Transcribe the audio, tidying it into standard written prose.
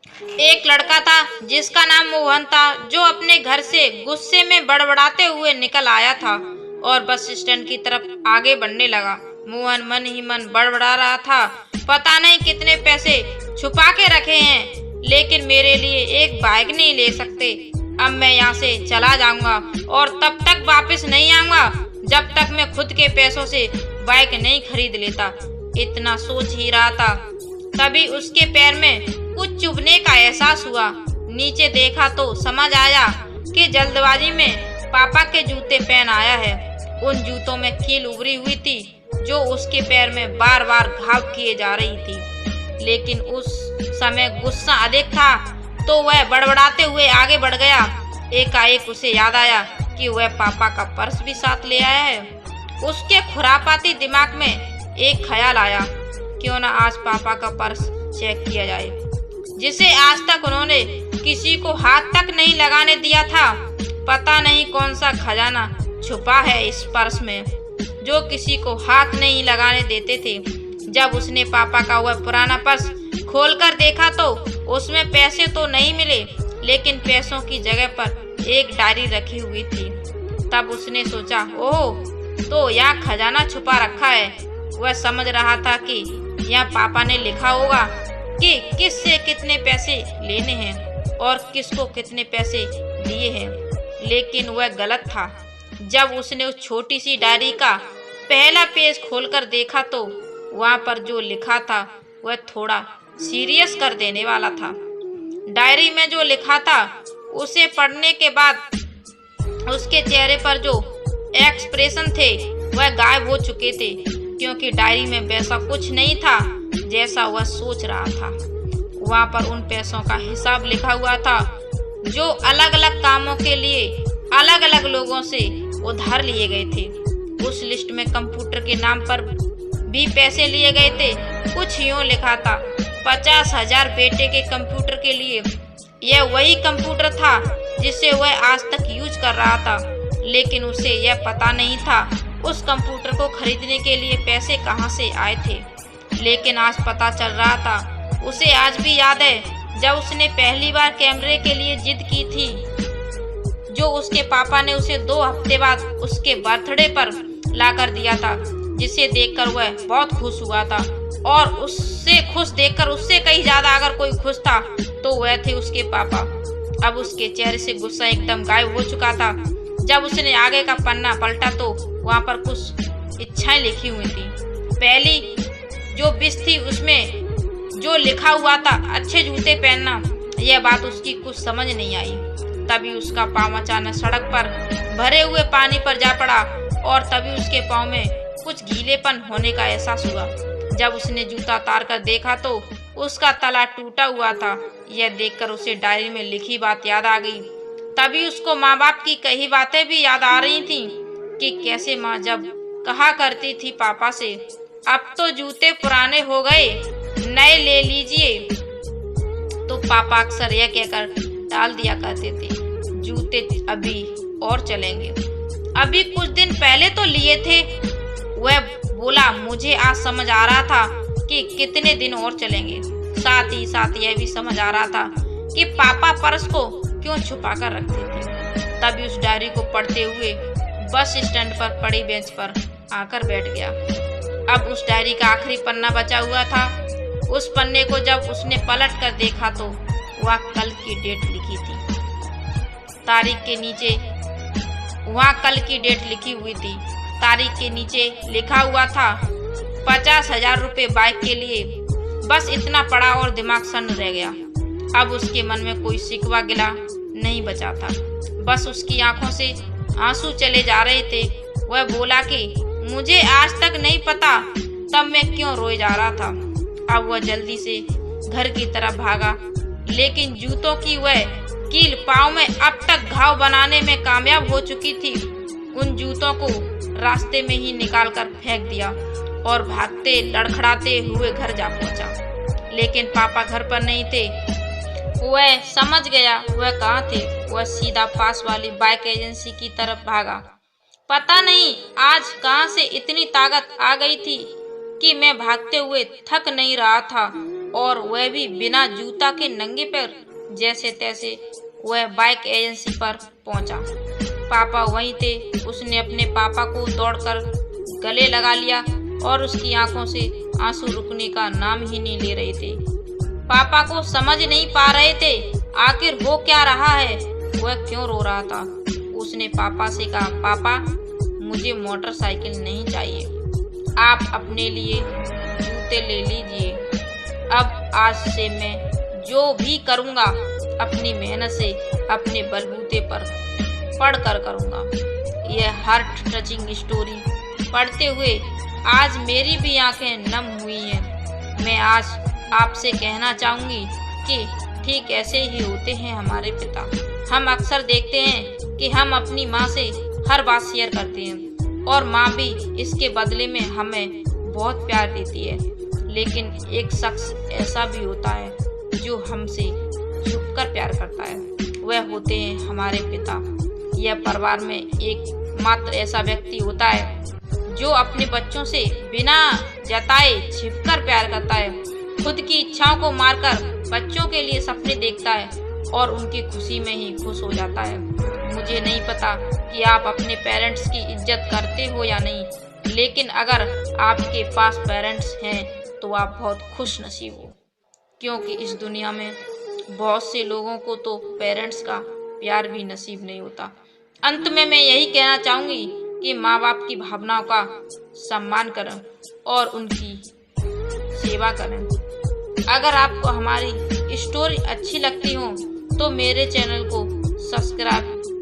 एक लड़का था जिसका नाम मोहन था, जो अपने घर से गुस्से में बड़बड़ाते हुए निकल आया था और बस स्टैंड की तरफ आगे बढ़ने लगा। मोहन मन ही मन बड़बड़ा रहा था, पता नहीं कितने पैसे छुपा के रखे हैं, लेकिन मेरे लिए एक बाइक नहीं ले सकते। अब मैं यहाँ से चला जाऊंगा और तब तक वापस नहीं आऊंगा जब तक मैं खुद के पैसों से बाइक नहीं खरीद लेता। इतना सोच ही रहा था, तभी उसके पैर में कुछ चुभने का एहसास हुआ। नीचे देखा तो समझ आया कि जल्दबाजी में पापा के जूते पहन आया है। उन जूतों में कील उभरी हुई थी, जो उसके पैर में बार बार घाव किए जा रही थी। लेकिन उस समय गुस्सा अधिक था, तो वह बड़बड़ाते हुए आगे बढ़ गया। एकाएक उसे याद आया कि वह पापा का पर्स भी साथ ले आया है। उसके खुरापाती दिमाग में एक ख्याल आया, क्यों न आज पापा का पर्स चेक किया जाए, जिसे आज तक उन्होंने किसी को हाथ तक नहीं लगाने दिया था। पता नहीं कौन सा खजाना छुपा है इस पर्स में, जो किसी को हाथ नहीं लगाने देते थे। जब उसने पापा का वह पुराना पर्स खोलकर देखा तो उसमें पैसे तो नहीं मिले, लेकिन पैसों की जगह पर एक डायरी रखी हुई थी। तब उसने सोचा, ओह, तो यहाँ खजाना छुपा रखा है। वह समझ रहा था कि यहाँ पापा ने लिखा होगा कि किससे कितने पैसे लेने हैं और किसको कितने पैसे दिए हैं, लेकिन वह गलत था। जब उसने उस छोटी सी डायरी का पहला पेज खोलकर देखा तो वहाँ पर जो लिखा था वह थोड़ा सीरियस कर देने वाला था। डायरी में जो लिखा था उसे पढ़ने के बाद उसके चेहरे पर जो एक्सप्रेशन थे वह गायब हो चुके थे, क्योंकि डायरी में वैसा कुछ नहीं था जैसा वह सोच रहा था। वहाँ पर उन पैसों का हिसाब लिखा हुआ था, जो अलग अलग कामों के लिए अलग अलग लोगों से उधार लिए गए थे। उस लिस्ट में कंप्यूटर के नाम पर भी पैसे लिए गए थे। कुछ यूँ लिखा था, 50,000 बेटे के कंप्यूटर के लिए। यह वही कंप्यूटर था जिसे वह आज तक यूज कर रहा था, लेकिन उसे यह पता नहीं था उस कंप्यूटर को खरीदने के लिए पैसे कहाँ से आए थे। लेकिन आज पता चल रहा था। उसे आज भी याद है जब उसने पहली बार कैमरे के लिए जिद की थी, जो उसके पापा ने उसे 2 हफ्ते बाद उसके बर्थडे पर लाकर दिया था, जिसे देखकर वह बहुत खुश हुआ था। और उससे खुश देखकर उससे कहीं ज्यादा अगर कोई खुश था तो वह थे उसके पापा। अब उसके चेहरे से गुस्सा एकदम गायब हो चुका था। जब उसने आगे का पन्ना पलटा तो वहाँ पर कुछ इच्छाएं लिखी हुई थी। पहली जो विश थी उसमें जो लिखा हुआ था, अच्छे जूते पहनना। यह बात उसकी कुछ समझ नहीं आई। तभी उसका पाँव अचानक सड़क पर भरे हुए पानी पर जा पड़ा और तभी उसके पाँव में कुछ गीलेपन होने का एहसास हुआ। जब उसने जूता उतार कर देखा तो उसका तला टूटा हुआ था। यह देखकर उसे डायरी में लिखी बात याद आ गई। तभी उसको माँ बाप की कही बातें भी याद आ रही थी कि कैसे माँ जब कहा करती थी पापा से, अब तो जूते पुराने हो गए, नए ले लीजिए, तो पापा अक्सर यह कहकर टाल दिया करते थे, जूते अभी और चलेंगे, अभी कुछ दिन पहले तो लिए थे। वह बोला, मुझे आज समझ आ रहा था कि कितने दिन और चलेंगे। साथ ही साथ यह भी समझ आ रहा था कि पापा पर्स को क्यों छुपा कर रखते थे। तभी उस डायरी को पढ़ते हुए बस स्टैंड पर पड़ी बेंच पर आकर बैठ गया। अब उस डायरी का आखिरी पन्ना बचा हुआ था। उस पन्ने को जब उसने पलट कर देखा तो वह कल की डेट लिखी थी। तारीख के नीचे वहाँ कल की डेट लिखी हुई थी। तारीख के नीचे लिखा हुआ था 50,000 रुपये बाइक के लिए। बस इतना पड़ा और दिमाग सन्न रह गया। अब उसके मन में कोई शिकवा गिला नहीं बचा था, बस उसकी आंखों से आंसू चले जा रहे थे। वह बोला कि मुझे आज तक नहीं पता तब मैं क्यों रोए जा रहा था। अब वह जल्दी से घर की तरफ भागा, लेकिन जूतों की वह कील पाँव में अब तक घाव बनाने में कामयाब हो चुकी थी। उन जूतों को रास्ते में ही निकाल कर फेंक दिया और भागते लड़खड़ाते हुए घर जा पहुंचा। लेकिन पापा घर पर नहीं थे। वह समझ गया वह कहाँ थे। वह सीधा पास वाली बाइक एजेंसी की तरफ भागा। पता नहीं आज कहाँ से इतनी ताकत आ गई थी कि मैं भागते हुए थक नहीं रहा था और वह भी बिना जूता के नंगे पैर। जैसे तैसे वह बाइक एजेंसी पर पहुंचा। पापा वहीं थे। उसने अपने पापा को दौड़कर गले लगा लिया और उसकी आंखों से आंसू रुकने का नाम ही नहीं ले रहे थे। पापा को समझ नहीं पा रहे थे आखिर हो क्या रहा है, वह क्यों रो रहा था। उसने पापा से कहा, पापा मुझे मोटरसाइकिल नहीं चाहिए, आप अपने लिए जूते ले लीजिए। अब आज से मैं जो भी करूँगा अपनी मेहनत से अपने बलबूते पर पढ़कर करूँगा। यह हार्ट टचिंग स्टोरी पढ़ते हुए आज मेरी भी आंखें नम हुई हैं। मैं आज आपसे कहना चाहूँगी कि ठीक ऐसे ही होते हैं हमारे पिता। हम अक्सर देखते हैं कि हम अपनी माँ से हर बात शेयर करते हैं और माँ भी इसके बदले में हमें बहुत प्यार देती है। लेकिन एक शख्स ऐसा भी होता है जो हमसे छुपकर प्यार करता है, वह होते हैं हमारे पिता। यह परिवार में एक मात्र ऐसा व्यक्ति होता है जो अपने बच्चों से बिना जताए छिपकर प्यार करता है, खुद की इच्छाओं को मारकर बच्चों के लिए सपने देखता है और उनकी खुशी में ही खुश हो जाता है। मुझे नहीं पता कि आप अपने पेरेंट्स की इज्जत करते हो या नहीं, लेकिन अगर आपके पास पेरेंट्स हैं तो आप बहुत खुश नसीब हो, क्योंकि इस दुनिया में बहुत से लोगों को तो पेरेंट्स का प्यार भी नसीब नहीं होता। अंत में मैं यही कहना चाहूँगी कि माँ बाप की भावनाओं का सम्मान करें और उनकी सेवा करें। अगर आपको हमारी स्टोरी अच्छी लगती हो तो मेरे चैनल को सब्सक्राइब